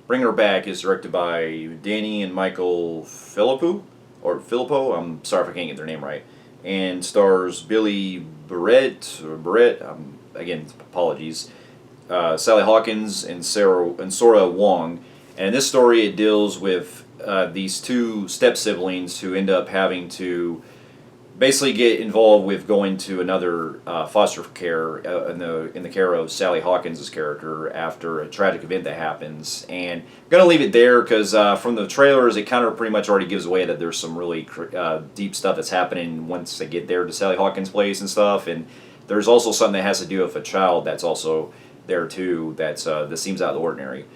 Bring Her Back is directed by Danny and Michael Filippo. I'm sorry if I can't get their name right. And stars Billy Barrett. Again, apologies. Sally Hawkins and Sora Wong. And in this story, it deals with these two step siblings who end up having to basically get involved with going to another foster care in the care of Sally Hawkins' character after a tragic event that happens. And I'm gonna leave it there because from the trailers, it kind of pretty much already gives away that there's some really deep stuff that's happening once they get there to Sally Hawkins' place and stuff. And there's also something that has to do with a child that's also there too. That seems out of the ordinary.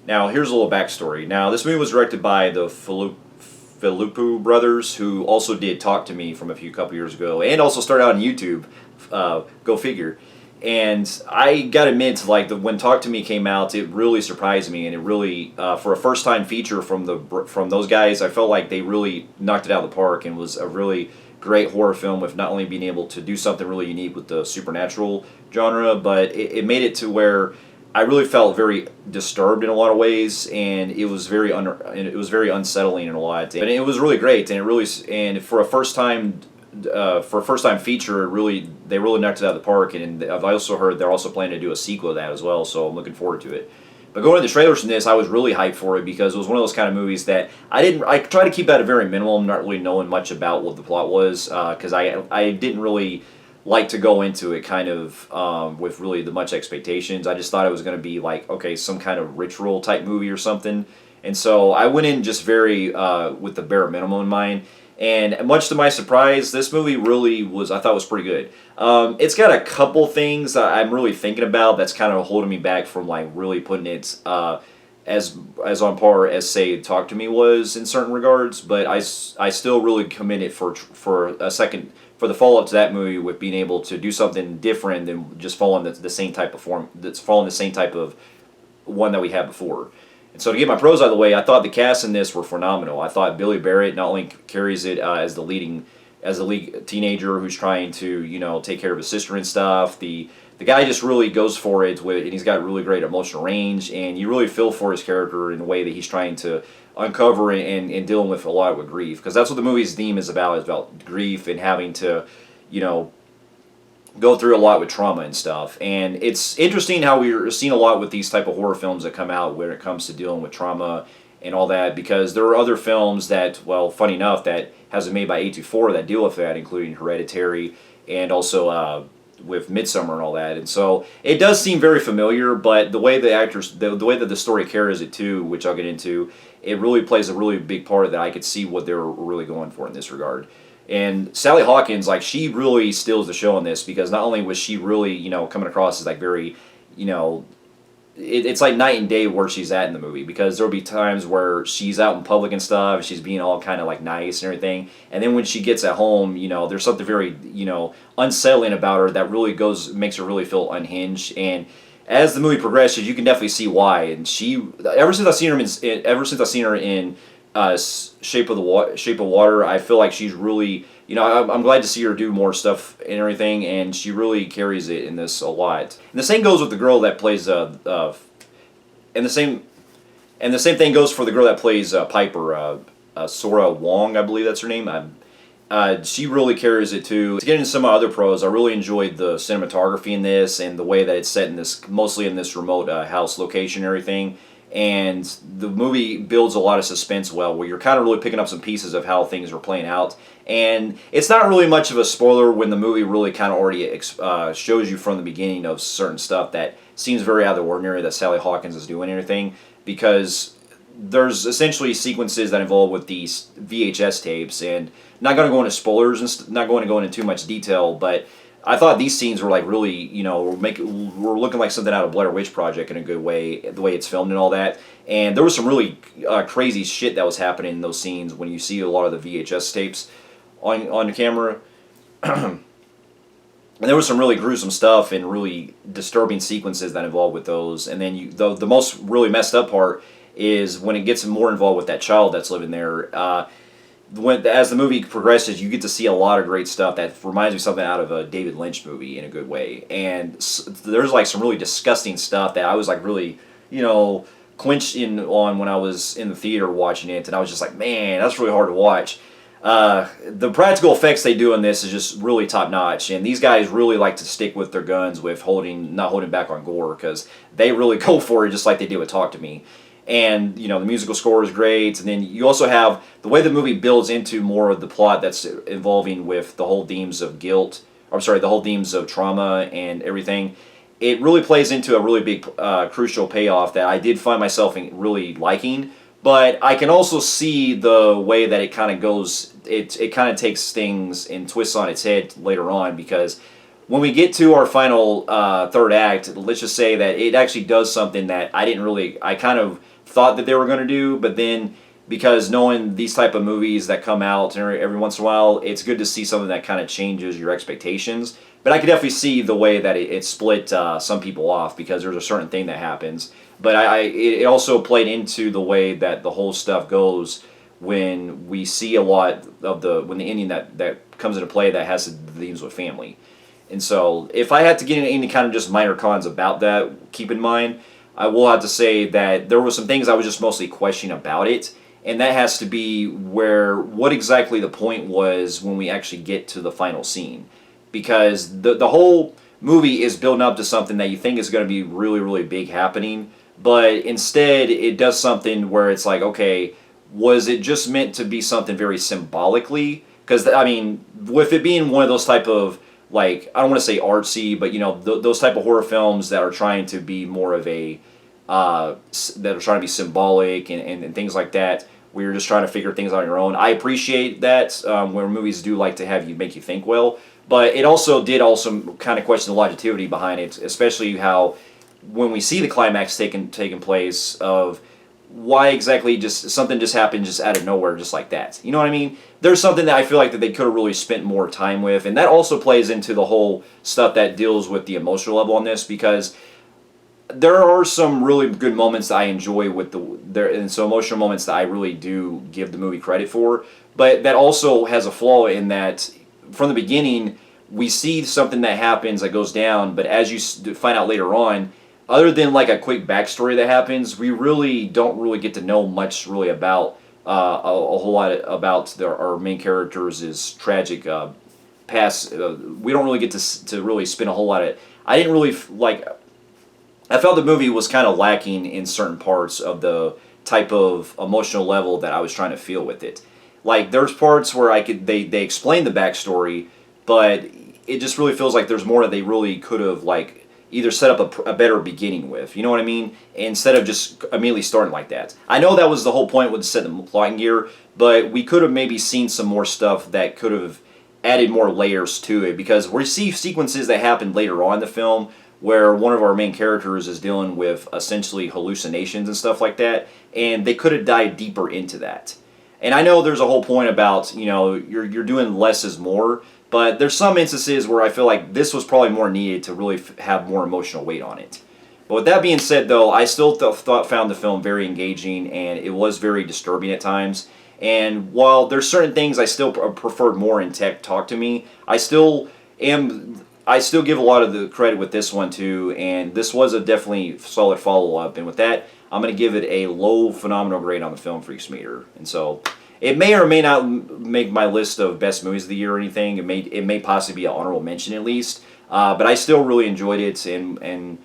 Now, here's a little backstory. Now, this movie was directed by the Filippo brothers, who also did Talk to Me from a couple years ago, and also started out on YouTube. Go figure. And I gotta admit, like when Talk to Me came out, it really surprised me, and it really, for a first-time feature from those guys, I felt like they really knocked it out of the park, and was a really great horror film with not only being able to do something really unique with the supernatural genre, but it made it to where I really felt very disturbed in a lot of ways, and it was very unsettling in a lot. And it was really great, and for a first time feature, they really knocked it out of the park. And I've also heard they're also planning to do a sequel to that as well, so I'm looking forward to it. But going to the trailers from this, I was really hyped for it because it was one of those kind of movies that I try to keep that at a very minimum, not really knowing much about what the plot was, because I didn't really like to go into it kind of with really the much expectations. I just thought it was going to be like, okay, some kind of ritual type movie or something. And so I went in just very with the bare minimum in mind. And much to my surprise, this movie I thought was pretty good. It's got a couple things that I'm really thinking about that's kind of holding me back from like really putting it as on par as, say, Talk to Me was in certain regards. But I still really commend it for the follow-up to that movie with being able to do something different than just following the same type of form, that's following the same type of one that we had before. And so to get my pros out of the way, I thought the cast in this were phenomenal. I thought Billy Barrett not only carries it as the lead teenager who's trying to, take care of his sister and stuff. The guy just really goes for it and he's got really great emotional range, and you really feel for his character in the way that he's trying to uncover and dealing with a lot with grief, because that's what the movie's theme is about grief and having to, go through a lot with trauma and stuff. And it's interesting how we're seeing a lot with these type of horror films that come out when it comes to dealing with trauma and all that, because there are other films that, well, funny enough, that has been made by A24 that deal with that, including Hereditary and also with Midsommar and all that. And so it does seem very familiar, but the way the way that the story carries it too, which I'll get into, it really plays a really big part that I could see what they were really going for in this regard. And Sally Hawkins, like, she really steals the show on this, because not only was she really, coming across as like very, it's like night and day where she's at in the movie, because there'll be times where she's out in public and stuff, she's being all kind of like nice and everything, and then when she gets at home, there's something very, unsettling about her that really makes her really feel unhinged. And as the movie progresses, you can definitely see why. And ever since I've seen her in Shape of Water, I feel like she's really, I'm glad to see her do more stuff and everything, and she really carries it in this a lot. And the same goes with the girl that plays and the same thing goes for the girl that plays Piper, Sora Wong, I believe that's her name. She really carries it too. To get into some other pros, I really enjoyed the cinematography in this and the way that it's set mostly in this remote house location and everything. And the movie builds a lot of suspense well, where you're kind of really picking up some pieces of how things are playing out. And it's not really much of a spoiler when the movie really kind of already shows you from the beginning of certain stuff that seems very out of the ordinary that Sally Hawkins is doing and everything, because there's essentially sequences that involve with these VHS tapes, and not going to go into spoilers and not going to go into too much detail, but I thought these scenes were like really, were looking like something out of Blair Witch Project in a good way, the way it's filmed and all that. And there was some really crazy shit that was happening in those scenes when you see a lot of the VHS tapes on the camera. And there was some really gruesome stuff and really disturbing sequences that involved with those. And then the most really messed up part is when it gets more involved with that child that's living there. As the movie progresses, you get to see a lot of great stuff that reminds me of something out of a David Lynch movie in a good way. And there's like some really disgusting stuff that I was like really, clinched in on when I was in the theater watching it, and I was just like, man, that's really hard to watch. The practical effects they do in this is just really top notch, and these guys really like to stick with their guns with not holding back on gore, because they really go for it just like they did with Talk to Me. And the musical score is great, and then you also have the way the movie builds into more of the plot that's involving with the whole themes of guilt. I'm sorry, the whole themes of trauma and everything. It really plays into a really big crucial payoff that I did find myself really liking. But I can also see the way that it kind of goes. It kind of takes things and twists on its head later on, because when we get to our final third act, let's just say that it actually does something that I kind of thought that they were going to do, but then because knowing these type of movies that come out every once in a while, it's good to see something that kind of changes your expectations. But I could definitely see the way that it split some people off, because there's a certain thing that happens. But it also played into the way that the whole stuff goes when we see a lot of when the ending that comes into play that has themes with family. And so if I had to get into any kind of just minor cons about that, keep in mind, I will have to say that there were some things I was just mostly questioning about it, and that has to be what exactly the point was when we actually get to the final scene. Because the whole movie is building up to something that you think is going to be really, really big happening, but instead it does something where it's like, okay, was it just meant to be something very symbolically? Because, I mean, with it being one of those type of, like, I don't want to say artsy, but those type of horror films that are trying to be more of a that are trying to be symbolic and things like that, where you're just trying to figure things out on your own. I appreciate that, where movies do like to make you think well, but it also kind of question the longevity behind it, especially how when we see the climax taking place of why exactly just something just happened just out of nowhere, just like that. You know what I mean? There's something that I feel like that they could have really spent more time with, and that also plays into the whole stuff that deals with the emotional level on this, because there are some really good moments that I enjoy with and so emotional moments that I really do give the movie credit for, but that also has a flaw in that from the beginning we see something that happens that goes down, but as you find out later on, other than like a quick backstory that happens, we really don't really get to know much really about a whole lot about our main characters' tragic past. We don't really get to really spend a whole lot of. I didn't really I felt the movie was kind of lacking in certain parts of the type of emotional level that I was trying to feel with it. Like there's parts where they explain the backstory, but it just really feels like there's more that they really could have either set up a better beginning with. You know what I mean? Instead of just immediately starting like that. I know that was the whole point with setting the plot in gear, but we could have maybe seen some more stuff that could have added more layers to it, because we see sequences that happen later on in the film where one of our main characters is dealing with essentially hallucinations and stuff like that, and they could have dived deeper into that. And I know there's a whole point about, you're doing less is more, but there's some instances where I feel like this was probably more needed to really have more emotional weight on it. But with that being said, though, I still found the film very engaging, and it was very disturbing at times. And while there's certain things I still preferred more in Talk to Me, I still give a lot of the credit with this one too, and this was a definitely solid follow-up. And with that, I'm going to give it a low phenomenal grade on the Film Freaks meter. And so it may or may not make my list of best movies of the year or anything. It may possibly be an honorable mention at least. But I still really enjoyed it, and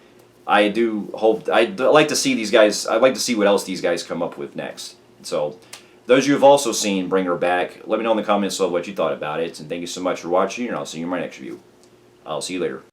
I do hope I'd like to see these guys. I'd like to see what else these guys come up with next. So those of you who have also seen Bring Her Back, let me know in the comments of what you thought about it. And thank you so much for watching, and I'll see you in my next review. I'll see you later.